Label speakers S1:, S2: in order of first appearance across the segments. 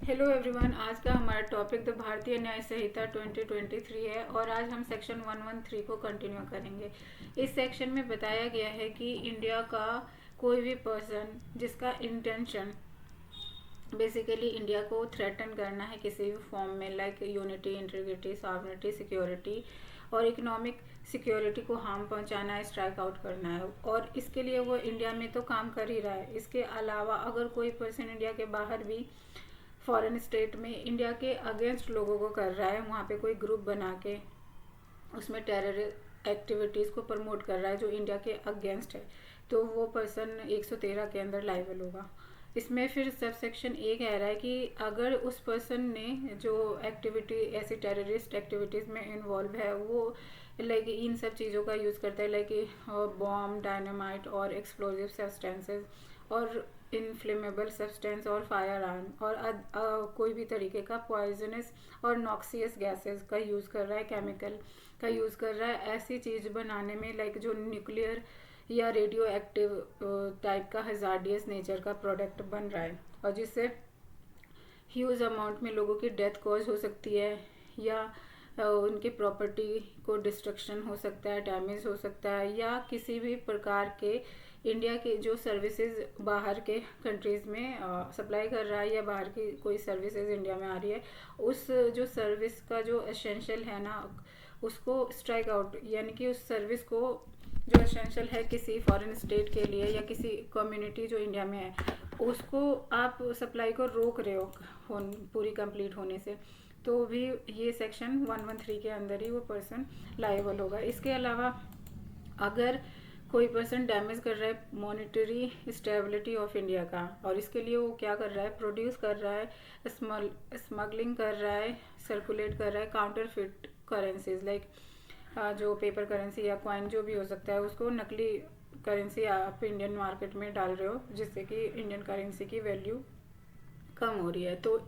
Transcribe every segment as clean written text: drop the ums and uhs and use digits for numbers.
S1: Hello everyone. आज का हमारा टॉपिक द भारतीय न्याय संहिता 2023 है और आज हम सेक्शन 113 को कंटिन्यू करेंगे। इस सेक्शन में बताया गया है कि इंडिया का कोई भी पर्सन जिसका इंटेंशन बेसिकली इंडिया को थ्रेटन करना है किसी भी फॉर्म में, like unity, integrity, sovereignty, security और इकोनॉमिक सिक्योरिटी को हार्म पहुंचाना है, स्ट्राइक आउट करना है, और इसके लिए वो इंडिया में तो काम कर ही रहा है। इसके अलावा अगर कोई पर्सन इंडिया के बाहर भी फॉरेन स्टेट में इंडिया के अगेंस्ट लोगों को कर रहा है, वहाँ पे कोई ग्रुप बना के उसमें टेरर एक्टिविटीज़ को प्रमोट कर रहा है जो इंडिया के अगेंस्ट है, तो वो पर्सन 113 के अंदर लाइबल होगा। इसमें फिर सब सेक्शन ए कह रहा है कि अगर उस पर्सन ने जो एक्टिविटी ऐसी टेररिस्ट एक्टिविटीज़ में इन्वॉल्व है वो लाइक इन सब चीज़ों का यूज़ करता है, लाइक बॉम्ब, डायनामाइट और एक्सप्लोजिव सब्सटेंसेस और इनफ्लेमेबल सब्सटेंस और फायर आर्म और कोई भी तरीके का पॉइजनस और नॉक्सियस गैसेस का यूज़ कर रहा है, केमिकल का यूज़ कर रहा है ऐसी चीज़ बनाने में, लाइक जो न्यूक्लियर या रेडियो एक्टिव टाइप का हजार्डियस नेचर का प्रोडक्ट बन रहा है और जिससे ह्यूज अमाउंट में लोगों की डेथ कॉज हो सकती है या उनकी प्रॉपर्टी को डिस्ट्रक्शन हो सकता है, डैमेज हो सकता है, या किसी भी प्रकार के इंडिया के जो सर्विसेज बाहर के कंट्रीज़ में सप्लाई कर रहा है या बाहर की कोई सर्विसेज इंडिया में आ रही है, उस जो सर्विस का जो एसेंशियल है ना उसको स्ट्राइक आउट, यानी कि उस सर्विस को जो एसेंशियल है किसी फॉरेन स्टेट के लिए या किसी कम्युनिटी जो इंडिया में है उसको आप सप्लाई को रोक रहे हो पूरी कंप्लीट होने से, तो भी ये सेक्शन 113 के अंदर ही वो पर्सन लायबल होगा। इसके अलावा अगर कोई पर्सन डैमेज कर रहा है मॉनेटरी स्टेबिलिटी ऑफ इंडिया का, और इसके लिए वो क्या कर रहा है, प्रोड्यूस कर रहा है, स्मगलिंग कर रहा है, सर्कुलेट कर रहा है काउंटरफिट करेंसीज, लाइक जो पेपर करेंसी या कॉइन जो भी हो सकता है उसको नकली करेंसी आप इंडियन मार्केट में डाल रहे हो जिससे कि इंडियन करेंसी की वैल्यू कम हो रही है, तो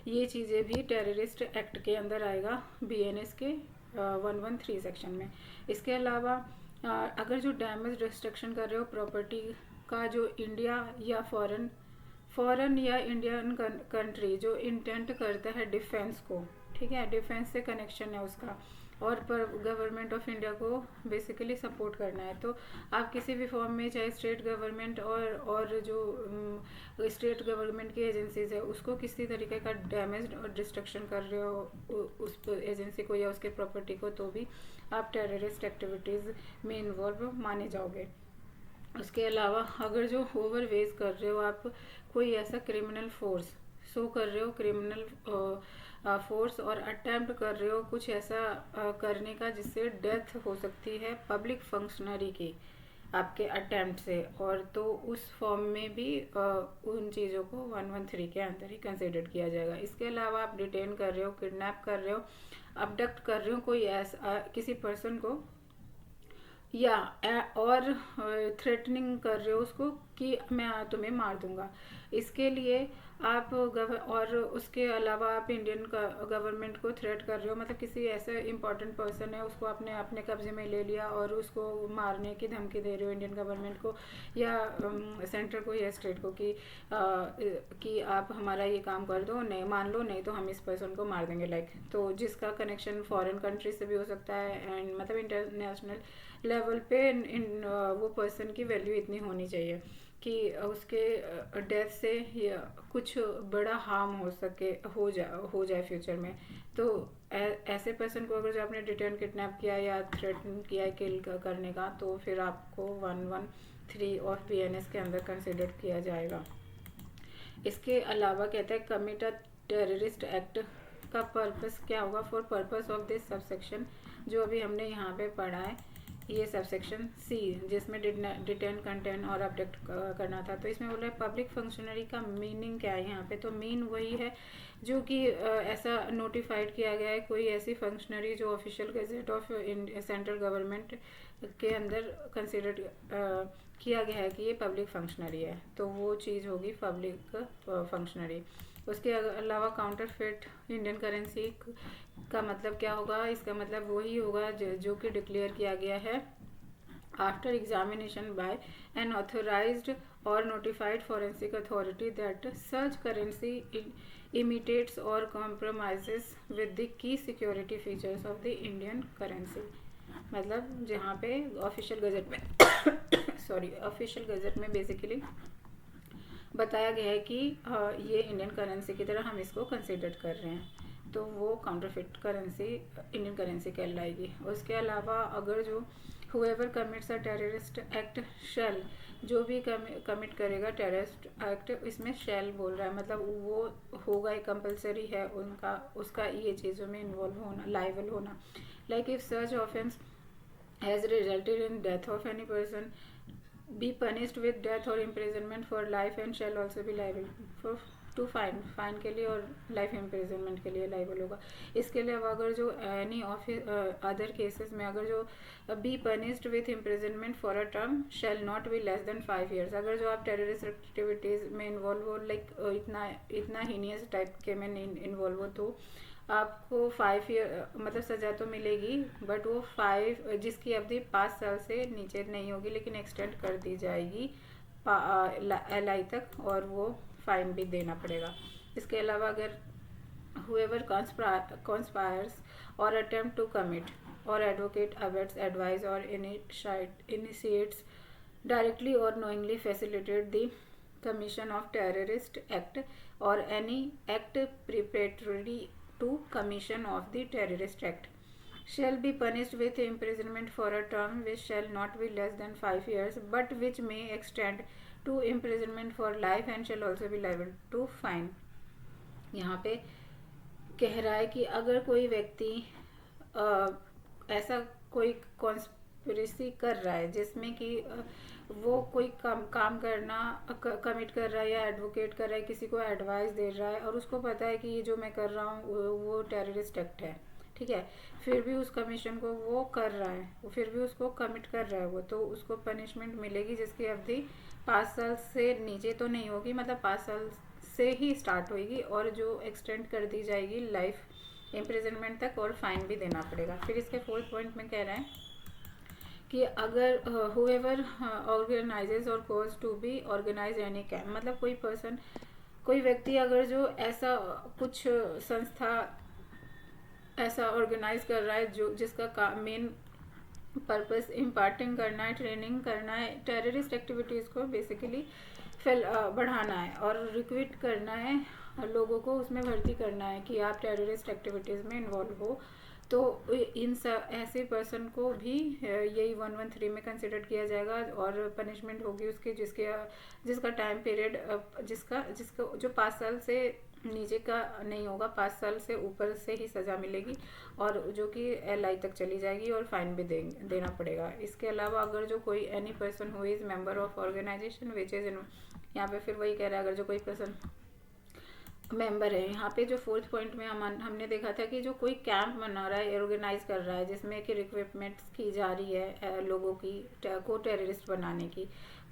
S1: ये चीज़ें भी टेररिस्ट एक्ट के अंदर आएगा बीएनएस के 113 सेक्शन में। इसके अलावा अगर जो डैमेज डिस्ट्रक्शन कर रहे हो प्रॉपर्टी का जो इंडिया या फॉरेन या इंडियन कंट्री जो इंटेंट करता है डिफेंस को, ठीक है, डिफेंस से कनेक्शन है उसका और पर गवर्नमेंट ऑफ इंडिया को बेसिकली सपोर्ट करना है, तो आप किसी भी फॉर्म में चाहे स्टेट गवर्नमेंट और जो स्टेट गवर्नमेंट की एजेंसीज है उसको किसी तरीके का डैमेज और डिस्ट्रक्शन कर रहे हो उस एजेंसी को या उसके प्रॉपर्टी को, तो भी आप टेररिस्ट एक्टिविटीज़ में इन्वॉल्व माने जाओगे। उसके अलावा अगर जो ओवरवेज कर रहे हो आप कोई ऐसा क्रिमिनल फोर्स शो कर रहे हो, क्रिमिनल फोर्स और अटेम्प्ट कर रहे हो कुछ ऐसा करने का जिससे डेथ हो सकती है पब्लिक फंक्शनरी की आपके अटेम्प्ट से, और तो उस फॉर्म में भी उन चीज़ों को 113 के अंदर ही कंसिडर किया जाएगा। इसके अलावा आप डिटेन कर रहे हो, किडनैप कर रहे हो, अबडक्ट कर रहे हो कोई ऐसा किसी पर्सन को या और थ्रेटनिंग कर रहे हो उसको कि मैं तुम्हें मार दूंगा, इसके लिए आप और उसके अलावा आप इंडियन गवर्नमेंट को थ्रेट कर रहे हो, मतलब किसी ऐसे इंपॉर्टेंट पर्सन है उसको आपने अपने कब्जे में ले लिया और उसको मारने की धमकी दे रहे हो इंडियन गवर्नमेंट को या सेंटर को या स्टेट को कि आप हमारा ये काम कर दो, नहीं मान लो, नहीं तो हम इस पर्सन को मार देंगे, लाइक तो जिसका कनेक्शन फॉरेन कंट्री से भी हो सकता है एंड मतलब इंटरनेशनल लेवल पे वो पर्सन की वैल्यू इतनी होनी चाहिए कि उसके डेथ से कुछ बड़ा हार्म हो जाए फ्यूचर में, तो ऐसे पर्सन को अगर जो आपने डिटेन, किडनैप किया या थ्रेटन किया किल करने का, तो फिर आपको 113 और बीएनएस के अंदर कंसिडर किया जाएगा। इसके अलावा कहता है कमिट अ टेररिस्ट एक्ट का पर्पस क्या होगा, for purpose of this subsection, जो अभी हमने यहाँ पे पढ़ा है ये सबसेक्शन सी जिसमें डिटेन, कंटेन और अपडेट करना था, तो इसमें बोला है पब्लिक फंक्शनरी का मीनिंग क्या है यहाँ पे, तो मीन वही है जो कि ऐसा नोटिफाइड किया गया है कोई ऐसी फंक्शनरी जो official gazette of central government के अंदर कंसिडर किया गया है कि ये पब्लिक फंक्शनरी है, तो वो चीज़ होगी पब्लिक फंक्शनरी। उसके अलावा काउंटरफिट इंडियन करेंसी का मतलब क्या होगा, इसका मतलब वही होगा जो कि डिक्लेयर किया गया है after examination by an authorized or notified forensic authority that such currency imitates or compromises with the key security features of the Indian currency। मतलब जहाँ पे ऑफिशियल गजट में सॉरी ऑफिशियल गजट में बेसिकली बताया गया है कि ये इंडियन करेंसी की तरह हम इसको कंसिडर कर रहे हैं, तो वो काउंटरफिट करेंसी इंडियन करेंसी कहलाएगी। उसके अलावा अगर जो whoever commits a terrorist act shall, जो भी कमिट करेगा टेररिस्ट एक्ट, इसमें शैल बोल रहा है, मतलब वो होगा, कंपलसरी है उनका उसका ये चीज़ों में इन्वॉल्व होना, लाइबल होना। Like if such offence has resulted in death of any person be punished with death or imprisonment for life and shall also be liable for to fine के लिए और लाइफ इम्प्रिजनमेंट के लिए liable होगा। इसके अलावा अगर जो एनी अदर केसेस में अगर जो be punished with imprisonment for a term shall not be less than 5 years। अगर जो आप टेररिस्ट एक्टिविटीज़ में इन्वॉल्व हो, लाइक इतना हीनियस टाइप के में इन्वॉल्व हो, तो आपको 5 year मतलब सज़ा तो मिलेगी, बट वो 5 जिसकी अवधि 5 साल से नीचे नहीं होगी, लेकिन एक्सटेंड कर दी जाएगी LI तक, और वो फाइन भी देना पड़ेगा। इसके अलावा अगर whoever conspires or attempt to commit or advocate abets advise or initiates directly or knowingly facilitate the commission of terrorist act or any act preparatory to commission of the terrorist act shall be punished with imprisonment for a term which shall not be less than 5 years but which may extend to imprisonment for life and shall also be liable to fine। यहाँ पे कह रहा है कि अगर कोई व्यक्ति ऐसा कोई कॉन्स्पिरेसी कर रहा है जिसमें कि वो कोई काम करना कमिट कर रहा है या एडवोकेट कर रहा है, किसी को एडवाइस दे रहा है और उसको पता है कि ये जो मैं कर रहा हूँ वो टेररिस्ट एक्ट है, ठीक है, फिर भी उस कमीशन को वो कर रहा है, फिर भी उसको कमिट कर रहा है वो, तो उसको पनिशमेंट मिलेगी जिसकी अवधि 5 साल से नीचे तो नहीं होगी, मतलब 5 साल से ही स्टार्ट होगी और जो एक्सटेंड कर दी जाएगी लाइफ इम्प्रिजनमेंट तक, और फाइन भी देना पड़ेगा। फिर इसके 4th पॉइंट में कह रहा है कि अगर whoever ऑर्गेनाइजेज और cause to be organise any camp, मतलब कोई पर्सन, कोई व्यक्ति अगर जो ऐसा कुछ संस्था ऐसा ऑर्गेनाइज कर रहा है जो जिसका मेन पर्पस इम्पार्टिंग करना है, ट्रेनिंग करना है, टेररिस्ट एक्टिविटीज़ को बेसिकली बढ़ाना है और रिक्रूट करना है, लोगों को उसमें भर्ती करना है कि आप टेररिस्ट एक्टिविटीज़ में इन्वॉल्व हो, तो इन सब ऐसे पर्सन को भी यही 113 में कंसिडर किया जाएगा और पनिशमेंट होगी उसकी जिसका टाइम पीरियड जिसका जो 5 साल से नीचे का नहीं होगा, 5 साल से ऊपर से ही सज़ा मिलेगी और जो कि LI तक चली जाएगी और फाइन भी देना पड़ेगा। इसके अलावा अगर जो कोई any person who is member of organisation which is यहाँ पे फिर वही कह रहा है, अगर जो कोई पर्सन मेंबर है, यहाँ पे जो 4th पॉइंट में हमने देखा था कि जो कोई कैंप बना रहा है, ऑर्गेनाइज कर रहा है जिसमें कि रिक्रूटमेंट्स की जा रही है लोगों की को टेररिस्ट बनाने की,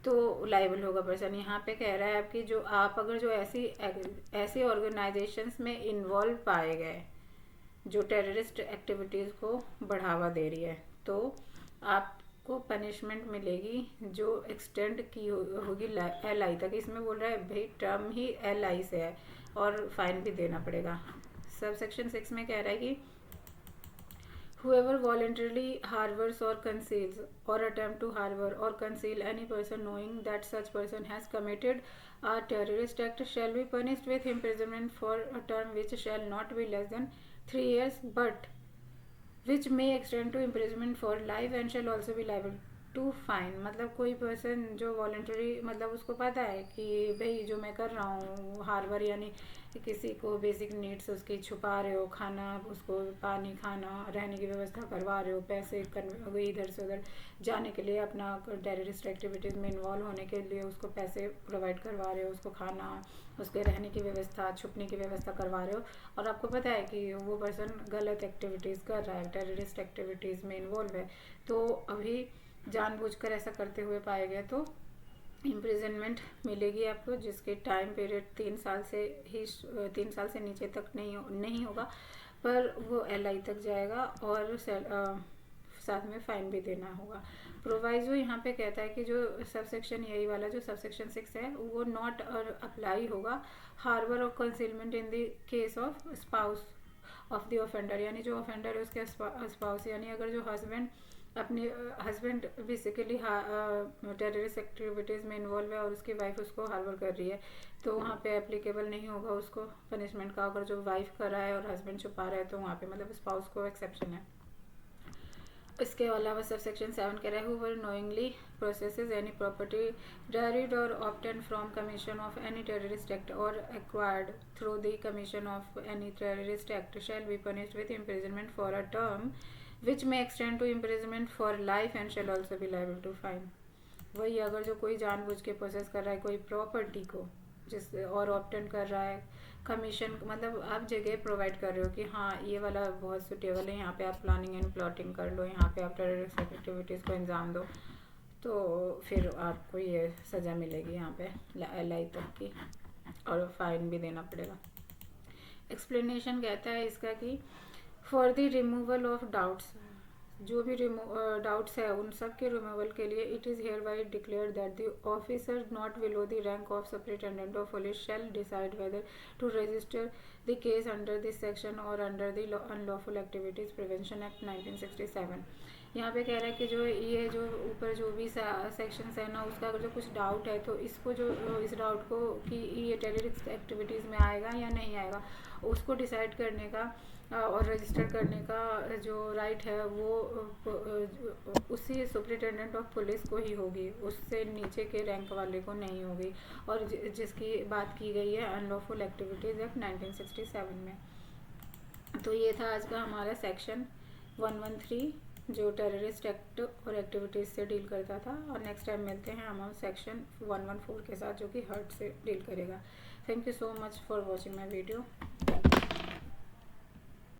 S1: तो लाइबल होगा पर्सन। यहाँ पे कह रहा है आपकी जो आप अगर जो ऐसी ऑर्गेनाइजेशंस में इन्वॉल्व पाए गए जो टेररिस्ट एक्टिविटीज़ को बढ़ावा दे रही है, तो आपको पनिशमेंट मिलेगी जो एक्सटेंड की होगी LI तक। इसमें बोल रहा है भाई टर्म ही LI से है और फाइन भी देना पड़ेगा। सब सेक्शन 6 में कह रहा है कि whoever voluntarily harbors or conceals or attempt to harbor or conceal any person knowing that such person has committed a terrorist act shall be punished with imprisonment for a term which shall not be less than 3 years but which may extend to imprisonment for life and shall also be liable to fine। मतलब कोई person जो voluntary, मतलब उसको पता है कि भाई जो मैं कर रहा हूँ हार्बर यानी किसी को बेसिक नीड्स उसकी छुपा रहे हो, खाना उसको पानी खाना रहने की व्यवस्था करवा रहे हो, पैसे इधर से उधर जाने के लिए अपना टेररिस्ट एक्टिविटीज़ में इन्वॉल्व होने के लिए उसको पैसे प्रोवाइड करवा रहे हो, उसको खाना उसके रहने की व्यवस्था छुपने की व्यवस्था करवा रहे हो, और आपको पता है कि वो पर्सन गलत एक्टिविटीज़ कर रहा है, टेररिस्ट एक्टिविटीज़ में इन्वॉल्व है, तो अभी जानबूझकर ऐसा करते हुए पाया गया तो इम्प्रिजनमेंट मिलेगी आपको, जिसके टाइम पीरियड 3 साल से नीचे तक नहीं होगा, पर वो LI तक जाएगा और साथ में फाइन भी देना होगा। प्रोवाइजो यहाँ पे कहता है कि जो सबसेक्शन यही वाला जो सबसेक्शन 6 है वो नॉट अप्लाई होगा हार्बर और concealment in the case of spouse of the offender, यानी जो ऑफेंडर है उसके स्पाउस, यानी अगर जो अपने हस्बैंड बेसिकली टेररिस्ट एक्टिविटीज़ में इन्वॉल्व है और उसकी वाइफ उसको हार्बर कर रही है, तो वहाँ पे एप्लीकेबल नहीं होगा उसको पनिशमेंट का। अगर जो वाइफ कर रहा है और हस्बैंड छुपा रहा है तो वहाँ पे मतलब स्पाउस को एक्सेप्शन है। इसके अलावा सब सेक्शन 7 कह रहा है whoever knowingly possesses any property derived or obtained from commission of any terrorist act or acquired through the commission of any terrorist act shall be punished with imprisonment for a term which may extend to imprisonment for life and shall also be liable to fine। वही अगर जो कोई जानबूझ के process कर रहा है कोई प्रॉपर्टी को जिस और ऑप्टेन कर रहा है कमीशन, मतलब आप जगह प्रोवाइड कर रहे हो कि हाँ ये वाला बहुत सुटेबल है, यहाँ पे आप प्लानिंग एंड प्लॉटिंग कर लो, यहाँ पे आप टेररिस्ट एक्टिविटीज़ को अंजाम दो, तो फिर आपको ये सज़ा मिलेगी यहाँ पे लाइफ तक की और फाइन भी देना पड़ेगा। एक्सप्लेनेशन कहता है इसका कि for the removal of doubts, जो भी डाउट्स है उन सब के रिमूवल के लिए it is hereby declare that the officer not below the rank of superintendent of police shall decide whether to register the case under this section और under the unlawful activities prevention act 1967। यहाँ पे कह रहा है कि जो ये जो ऊपर जो भी सेक्शंस है ना उसका अगर जो कुछ डाउट है तो इसको जो इस डाउट को कि ये टेररिस्ट एक्टिविटीज़ में आएगा या नहीं आएगा उसको डिसाइड करने का और रजिस्टर करने का जो राइट है वो उसी सुपरिटेंडेंट ऑफ पुलिस को ही होगी, उससे नीचे के रैंक वाले को नहीं होगी। और जिसकी बात की गई है अनलॉफुल एक्टिविटीज़ एक्ट 1967 में। तो ये था आज का हमारा सेक्शन 113 जो टेररिस्ट एक्ट और एक्टिविटीज़ से डील करता था। और नेक्स्ट टाइम मिलते हैं हम सेक्शन 114 के साथ जो कि हर्ट से डील करेगा। Thank you so much for watching my video.